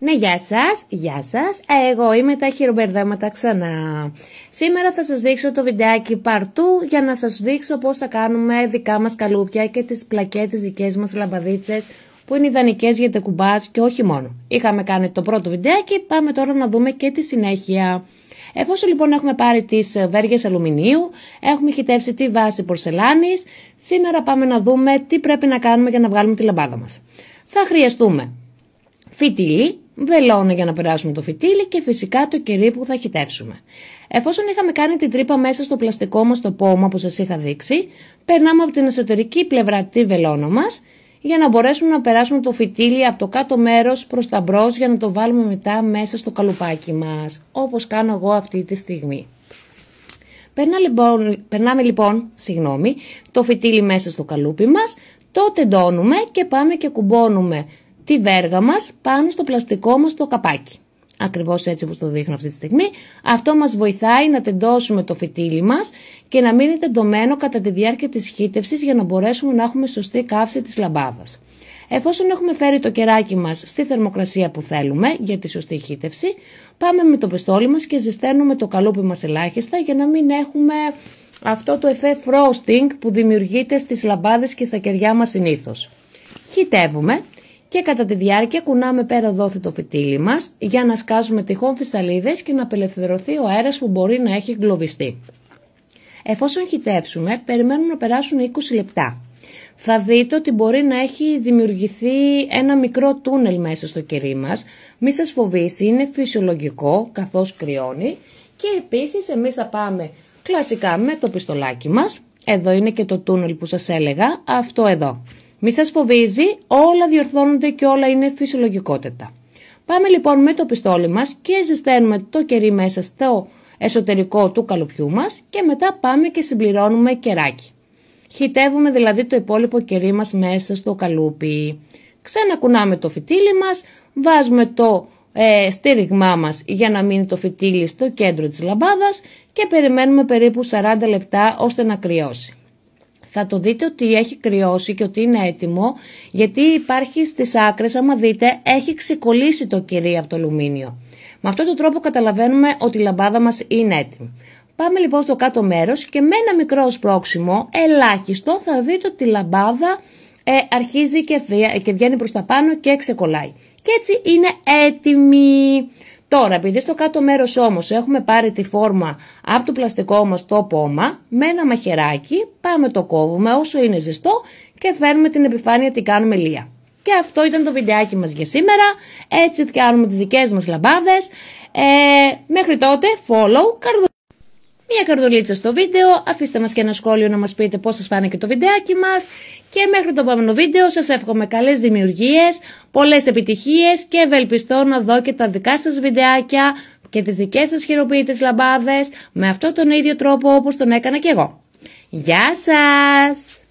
Ναι, γεια σας, εγώ είμαι τα χειρομπερδέματα ξανά. Σήμερα θα σας δείξω το βιντεάκι παρτού για να σας δείξω πώς θα κάνουμε δικά μας καλούπια και τις πλακέτες δικές μας λαμπαδίτσες που είναι ιδανικές για τεκουμπάζ και όχι μόνο. Είχαμε κάνει το πρώτο βιντεάκι, πάμε τώρα να δούμε και τη συνέχεια. Εφόσον λοιπόν έχουμε πάρει τις βέργες αλουμινίου, έχουμε χυτεύσει τη βάση πορσελάνης, σήμερα πάμε να δούμε τι πρέπει να κάνουμε για να βγάλουμε τη λαμπάδα μας. Θα χρειαστούμε φυτίλι, βελόνι για να περάσουμε το φυτίλι και φυσικά το κερί που θα χυτεύσουμε. Εφόσον είχαμε κάνει την τρύπα μέσα στο πλαστικό μας το πόμα που σας είχα δείξει, περνάμε από την εσωτερική πλευρά τη βελόνα μας για να μπορέσουμε να περάσουμε το φυτίλι από το κάτω μέρος προς τα μπρος για να το βάλουμε μετά μέσα στο καλουπάκι μας, όπως κάνω εγώ αυτή τη στιγμή. Περνάμε λοιπόν το φυτίλι μέσα στο καλούπι μας, το τεντώνουμε και πάμε και κουμπώνουμε τη βέργα μας πάνω στο πλαστικό μας το καπάκι. Ακριβώς έτσι όπως το δείχνω αυτή τη στιγμή. Αυτό μας βοηθάει να τεντώσουμε το φυτίλι μας και να μείνει τεντωμένο κατά τη διάρκεια της χύτευσης για να μπορέσουμε να έχουμε σωστή καύση της λαμπάδας. Εφόσον έχουμε φέρει το κεράκι μας στη θερμοκρασία που θέλουμε για τη σωστή χύτευση, πάμε με το πιστόλι μας και ζεσταίνουμε το καλούπι μας ελάχιστα για να μην έχουμε αυτό το εφέ frosting που δημιουργείται στις λαμπάδες και στα κεριά μας συνήθως. Χυτεύουμε. Και κατά τη διάρκεια κουνάμε πέρα δόθη το φυτίλι μας για να σκάσουμε τυχόν φυσαλίδες και να απελευθερωθεί ο αέρας που μπορεί να έχει εγκλωβιστεί. Εφόσον χυτεύσουμε, περιμένουμε να περάσουν 20 λεπτά. Θα δείτε ότι μπορεί να έχει δημιουργηθεί ένα μικρό τούνελ μέσα στο κερί μας. Μη σας φοβήσει, είναι φυσιολογικό καθώς κρυώνει. Και επίσης εμείς θα πάμε κλασικά με το πιστολάκι μας. Εδώ είναι και το τούνελ που σας έλεγα, αυτό εδώ. Μη σας φοβίζει, όλα διορθώνονται και όλα είναι φυσιολογικότητα. Πάμε λοιπόν με το πιστόλι μας και ζεσταίνουμε το κερί μέσα στο εσωτερικό του καλουπιού μας και μετά πάμε και συμπληρώνουμε κεράκι. Χυτεύουμε δηλαδή το υπόλοιπο κερί μας μέσα στο καλούπι. Ξανακουνάμε το φυτίλι μας, βάζουμε το στήριγμά μας για να μείνει το φυτίλι στο κέντρο της λαμπάδας και περιμένουμε περίπου 40 λεπτά ώστε να κρυώσει. Θα το δείτε ότι έχει κρυώσει και ότι είναι έτοιμο, γιατί υπάρχει στις άκρες, άμα δείτε, έχει ξεκολλήσει το κερί από το αλουμίνιο. Με αυτόν τον τρόπο καταλαβαίνουμε ότι η λαμπάδα μας είναι έτοιμη. Πάμε λοιπόν στο κάτω μέρος και με ένα μικρό σπρώξιμο, ελάχιστο, θα δείτε ότι η λαμπάδα αρχίζει και βγαίνει προς τα πάνω και ξεκολλάει. Και έτσι είναι έτοιμη. Τώρα, επειδή στο κάτω μέρος όμως έχουμε πάρει τη φόρμα από το πλαστικό μας το πόμα, με ένα μαχαιράκι πάμε το κόβουμε όσο είναι ζεστό και φέρνουμε την επιφάνεια ότι κάνουμε λία. Και αυτό ήταν το βιντεάκι μας για σήμερα, έτσι κάνουμε τις δικές μας λαμπάδες. Μέχρι τότε, μια καρδουλίτσα στο βίντεο, αφήστε μας και ένα σχόλιο να μας πείτε πώς σας φάνηκε το βιντεάκι μας και μέχρι το επόμενο βίντεο σας εύχομαι καλές δημιουργίες, πολλές επιτυχίες και ευελπιστώ να δω και τα δικά σας βιντεάκια και τις δικές σας χειροποίητες λαμπάδες με αυτόν τον ίδιο τρόπο όπως τον έκανα και εγώ. Γεια σας!